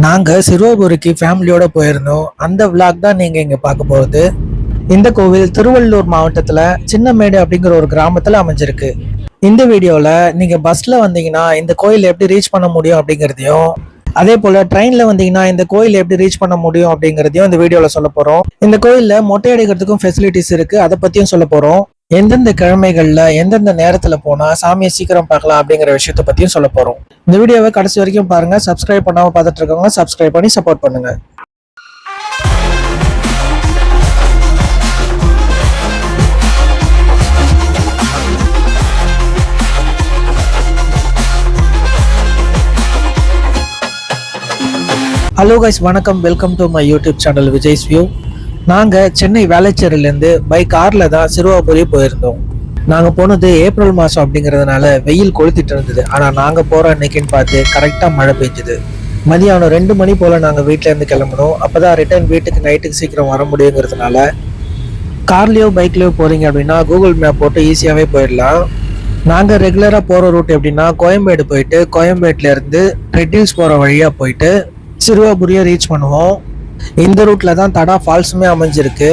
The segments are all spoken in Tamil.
நாங்க சிறுவாபுரிக்கு ஃபேமிலியோட போயிருந்தோம். அந்த விளாக் தான் நீங்க இங்க பார்க்க போகுது. இந்த கோவில் திருவள்ளூர் மாவட்டத்துல சின்னமேடு அப்படிங்கிற ஒரு கிராமத்துல அமைஞ்சிருக்கு. இந்த வீடியோல நீங்க பஸ்ல வந்தீங்கன்னா இந்த கோயில் எப்படி ரீச் பண்ண முடியும் அப்படிங்கிறதையும், அதே போல ட்ரெயின்ல வந்தீங்கன்னா இந்த கோயில் எப்படி ரீச் பண்ண முடியும் அப்படிங்கிறதையும் இந்த வீடியோல சொல்ல போறோம். இந்த கோயில்ல மொட்டை அடிக்கிறதுக்கும் ஃபெசிலிட்டிஸ் இருக்கு, அதை பத்தியும் சொல்ல போறோம். எந்தெந்த கிழமைகள்ல எந்தெந்த நேரத்துல போனா சாமியை சீக்கிரம் பார்க்கலாம் அப்படிங்கிற விஷயத்த பத்தியும் சொல்ல போறோம். இந்த வீடியோவை கடைசி வரைக்கும் பாருங்க. சப்ஸ்கிரைப் பண்ணாம பார்த்துட்டு இருக்கவங்க சப்ஸ்கிரைப் பண்ணி சப்போர்ட் பண்ணுங்க. ஹலோ கைஸ், வணக்கம். Welcome to my YouTube channel Vijay's view. நாங்கள் சென்னை வேளச்சேரியிலேருந்து பை காரில் தான் சிறுவாபுரி போயிருந்தோம். நாங்கள் போனது ஏப்ரல் மாதம் அப்படிங்கிறதுனால வெயில் கொளுத்திட்டு இருந்தது. ஆனால் நாங்கள் போகிற அன்னைக்குன்னு பார்த்து கரெக்டாக மழை பெஞ்சுது. மதியானம் 2 மணி போல் நாங்கள் வீட்டிலேருந்து கிளம்பணும். அப்போ தான் ரிட்டர்ன் வீட்டுக்கு நைட்டுக்கு சீக்கிரம் வர முடியுங்கிறதுனால கார்லேயோ பைக்லேயோ போகிறீங்க அப்படின்னா கூகுள் மேப் போட்டு ஈஸியாகவே போயிடலாம். நாங்கள் ரெகுலராக போகிற ரூட் எப்படின்னா கோயம்பேடு போயிட்டு கோயம்பேட்டிலேருந்து ரெட் ஹில்ஸ் போகிற வழியாக போயிட்டு சிறுவாபுரியை ரீச் பண்ணுவோம். இந்த ரூட்ல தான் தடா ஃபால்ஸுமே அமைஞ்சிருக்கு.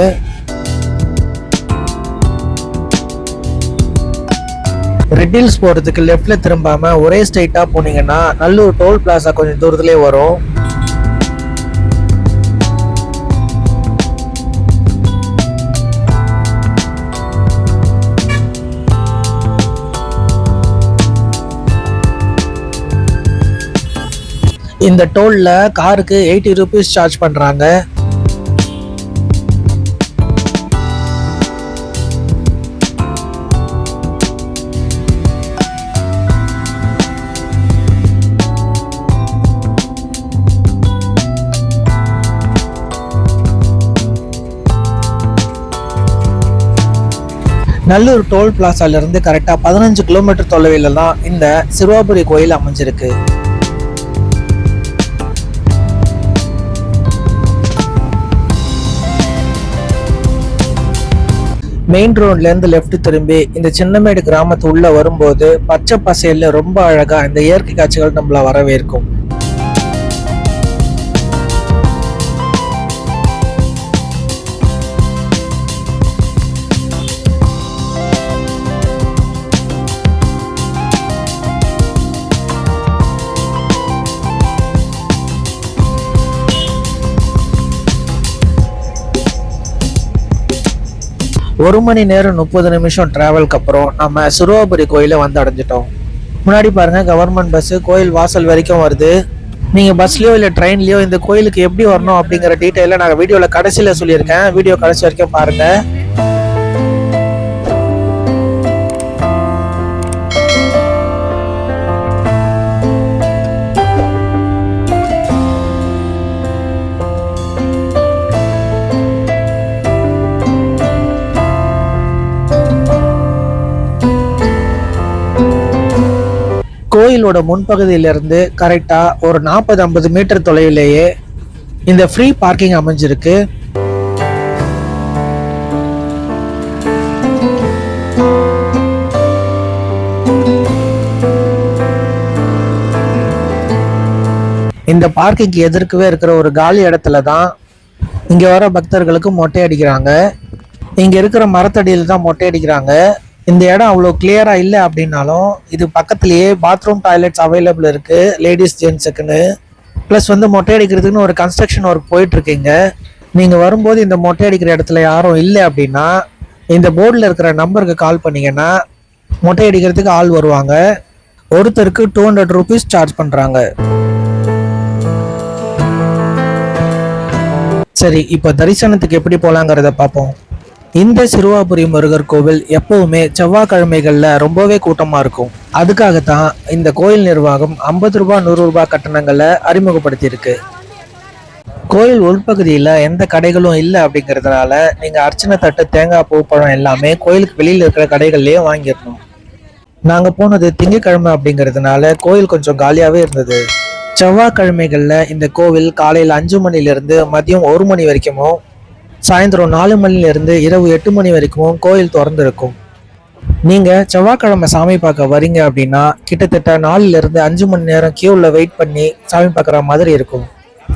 ரெட் ஹில்ஸ் போறதுக்கு லெஃப்ட்ல திரும்பாம ஒரே ஸ்ட்ரைட்டா போனீங்கன்னா நல்லூர் டோல் பிளாசா கொஞ்சம் தூரத்திலே வரும். இந்த டோல்ல காருக்கு 80 ரூபீஸ் சார்ஜ் பண்றாங்க. நல்லூர் டோல் பிளாசால இருந்து கரெக்டா 15 கிலோமீட்டர் தொலைவில் தான் இந்த சிறுவாபுரி கோயில் அமைஞ்சிருக்கு. மெயின் ரோட்ல இருந்து லெஃப்ட் திரும்பி இந்த சின்னமேடு கிராமத்து உள்ள வரும்போது பச்சை பசையில ரொம்ப அழகா இந்த இயற்கை காட்சிகள் நம்மள வரவேற்கும். ஒரு மணி நேரம் 30 நிமிஷம் டிராவலுக்கு அப்புறம் நம்ம சிறுவாபுரி கோயிலை வந்து அடைஞ்சிட்டோம். முன்னாடி பாருங்க கவர்மெண்ட் பஸ் கோயில் வாசல் வரைக்கும் வருது. நீங்க பஸ்லயோ இல்ல ட்ரெயின்லயோ இந்த கோயிலுக்கு எப்படி வரணும் அப்படிங்கிற டீட்டெயில நாங்கள் வீடியோல கடைசியில சொல்லியிருக்கேன். வீடியோ கடைசி வரைக்கும் பாருங்க. கோயிலோட முன்பகுதியிலிருந்து கரெக்டா ஒரு 40-50 மீட்டர் தொலைவிலேயே இந்த ஃப்ரீ பார்க்கிங் அமைஞ்சிருக்கு. இந்த பார்க்கிங்க்கு எதிர்க்கவே இருக்கிற ஒரு காலி இடத்துல தான் இங்க வர பக்தர்களுக்கு மொட்டை அடிக்கிறாங்க. இங்க இருக்கிற மரத்தடியில் தான் மொட்டை அடிக்கிறாங்க. இந்த இடம் அவ்வளோ கிளியரா இல்லை அப்படின்னாலும் இது பக்கத்துலேயே பாத்ரூம் டாய்லெட்ஸ் அவைலபிள் இருக்கு லேடிஸ் ஜென்ஸுக்குன்னு. ப்ளஸ் வந்து மொட்டை அடிக்கிறதுக்குன்னு ஒரு கன்ஸ்ட்ரக்ஷன் ஒர்க் போயிட்டு இருக்கீங்க. நீங்க வரும்போது இந்த மொட்டை அடிக்கிற இடத்துல யாரும் இல்லை அப்படின்னா இந்த போர்டில் இருக்கிற நம்பருக்கு கால் பண்ணீங்கன்னா மொட்டை அடிக்கிறதுக்கு ஆள் வருவாங்க. ஒருத்தருக்கு 200 ரூபீஸ் சார்ஜ் பண்றாங்க. சரி, இப்போ தரிசனத்துக்கு எப்படி போலாங்கிறத பார்ப்போம். இந்த சிறுவாபுரி முருகர் கோவில் எப்பவுமே செவ்வாய்க்கிழமைகள்ல ரொம்பவே கூட்டமா இருக்கும். அதுக்காகத்தான் இந்த கோயில் நிர்வாகம் 50 ரூபாய் 100 ரூபாய் கட்டணங்களை அறிமுகப்படுத்தி இருக்கு. கோயில் உள்பகுதியில எந்த கடைகளும் இல்லை அப்படிங்கிறதுனால நீங்க அர்ச்சனை தட்டு, தேங்காய், பூ, பழம் எல்லாமே கோயிலுக்கு வெளியில இருக்கிற கடைகள்லயே வாங்கிடணும். நாங்க போனது திங்கட்கிழமை அப்படிங்கிறதுனால கோயில் கொஞ்சம் காலியாவே இருந்தது. செவ்வாய்க்கிழமைகள்ல இந்த கோவில் காலையில 5 மணிலிருந்து மதியம் 1 மணி வரைக்கும், சாயந்தரம் 4 மணிலிருந்து இரவு 8 மணி வரைக்கும் கோயில் திறந்திருக்கும். நீங்க செவ்வாய்க்கிழமை சாமி பார்க்க வரீங்க அப்படின்னா கிட்டத்தட்ட 4 to 5 மணி நேரம் கியூல வெயிட் பண்ணி சாமி பார்க்குற மாதிரி இருக்கும்.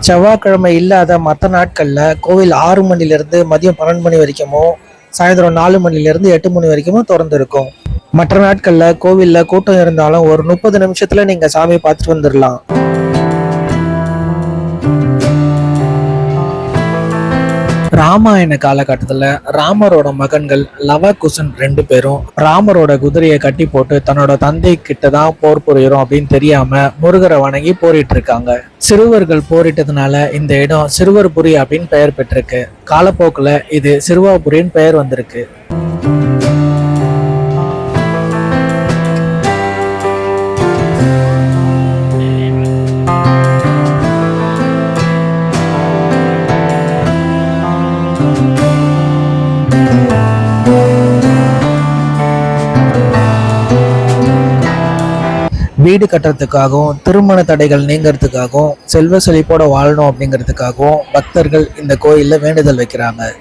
செவ்வாய்க்கிழமை இல்லாத மற்ற நாட்களில் கோவில் 6 மணிலேருந்து மதியம் 12 மணி வரைக்கும், சாயந்தரம் 4 மணிலேருந்து 8 மணி வரைக்கும் திறந்து இருக்கும். மற்ற நாட்களில் கோவிலில் கூட்டம் இருந்தாலும் ஒரு 30 நிமிஷத்துல நீங்கள் சாமி பார்த்துட்டு வந்துடலாம். ராமாயண காலகட்டத்தில் ராமரோட மகன்கள் லவ குசன் 2 பேரும் ராமரோட குதிரையை கட்டி போட்டு தன்னோட தந்தை கிட்ட தான் போர் புரியுறோம் அப்படின்னு தெரியாம முருகரை வணங்கி போரிட்டு இருக்காங்க. சிறுவர்கள் போரிட்டதுனால இந்த இடம் சிறுவர்புரி அப்படின்னு பெயர் பெற்றிருக்கு. காலப்போக்கில் இது சிறுவாபுரின்னு பெயர் வந்திருக்கு. வீடு கட்டுறதுக்காகவும் திருமண தடைகள் நீங்கிறதுக்காகவும் செல்வ செழிப்போட வாழணும் அப்படிங்கிறதுக்காகவும் பக்தர்கள் இந்த கோயிலில் வேண்டுதல் வைக்கிறாங்க.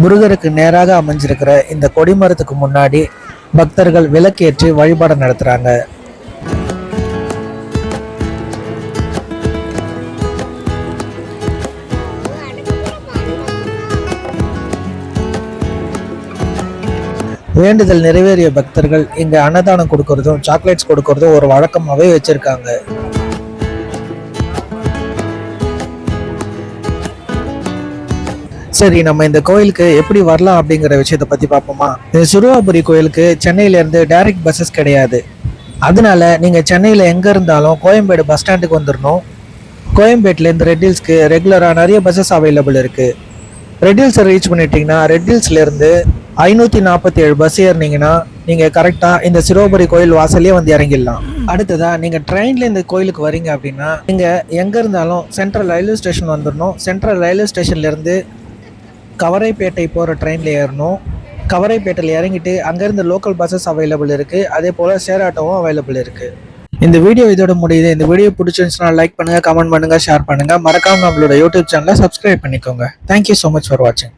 முருகருக்கு நேராக அமைஞ்சிருக்கிற இந்த கொடிமரத்துக்கு முன்னாடி பக்தர்கள் விளக்கேற்றி வழிபாடு நடத்துறாங்க. வேண்டுதல் நிறைவேறிய பக்தர்கள் இங்க அன்னதானம் கொடுக்கறதும் சாக்லேட்ஸ் கொடுக்கறதும் ஒரு வழக்கமாவே வச்சிருக்காங்க. சரி, நம்ம இந்த கோயிலுக்கு எப்படி வரலாம் அப்படிங்கிற விஷயத்த பத்தி பார்ப்போமா. இந்த சிறுவாபுரி கோயிலுக்கு சென்னையில இருந்து டைரக்ட் பஸ்ஸஸ் கிடையாது. அதனால நீங்க சென்னையில எங்க இருந்தாலும் கோயம்பேடு பஸ் ஸ்டாண்டுக்கு வந்துடணும். கோயம்பேட்டில் இருந்து ரெட் ஹில்ஸ்க்கு ரெகுலரா நிறைய பஸ்ஸஸ் அவைலபிள் இருக்கு. ரெட் ஹில்ஸை ரீச் பண்ணிட்டீங்கன்னா ரெட் ஹில்ஸ்ல இருந்து 547 பஸ் ஏறினீங்கன்னா நீங்க கரெக்டா இந்த சிறுவாபுரி கோயில் வாசல்லே வந்து இறங்கிடலாம். அடுத்ததா நீங்க ட்ரெயின்ல இந்த கோயிலுக்கு வரீங்க அப்படின்னா நீங்க எங்க இருந்தாலும் சென்ட்ரல் ரயில்வே ஸ்டேஷன் வந்துடணும். சென்ட்ரல் ரயில்வே ஸ்டேஷன்ல இருந்து கவரைப்பேட்டை போகிற ட்ரெயினில் ஏறணும். கவரைப்பேட்டையில் இறங்கிட்டு அங்கேருந்து லோக்கல் பஸ்ஸஸ் அவைலபிள் இருக்குது. அதே போல் ஷேர் ஆட்டோவும் அவைலபிள் இருக்குது. இந்த வீடியோ இதோட முடியுது. இந்த வீடியோ பிடிச்சிருந்துச்சுன்னா லைக் பண்ணுங்கள், கமெண்ட் பண்ணுங்கள், ஷேர் பண்ணுங்கள். மறக்காமல் நம்மளோட யூடியூப் சேனலை சப்ஸ்கிரைப் பண்ணிக்கோங்க. தேங்க்யூ ஸோ மச் ஃபார் வாட்சிங்.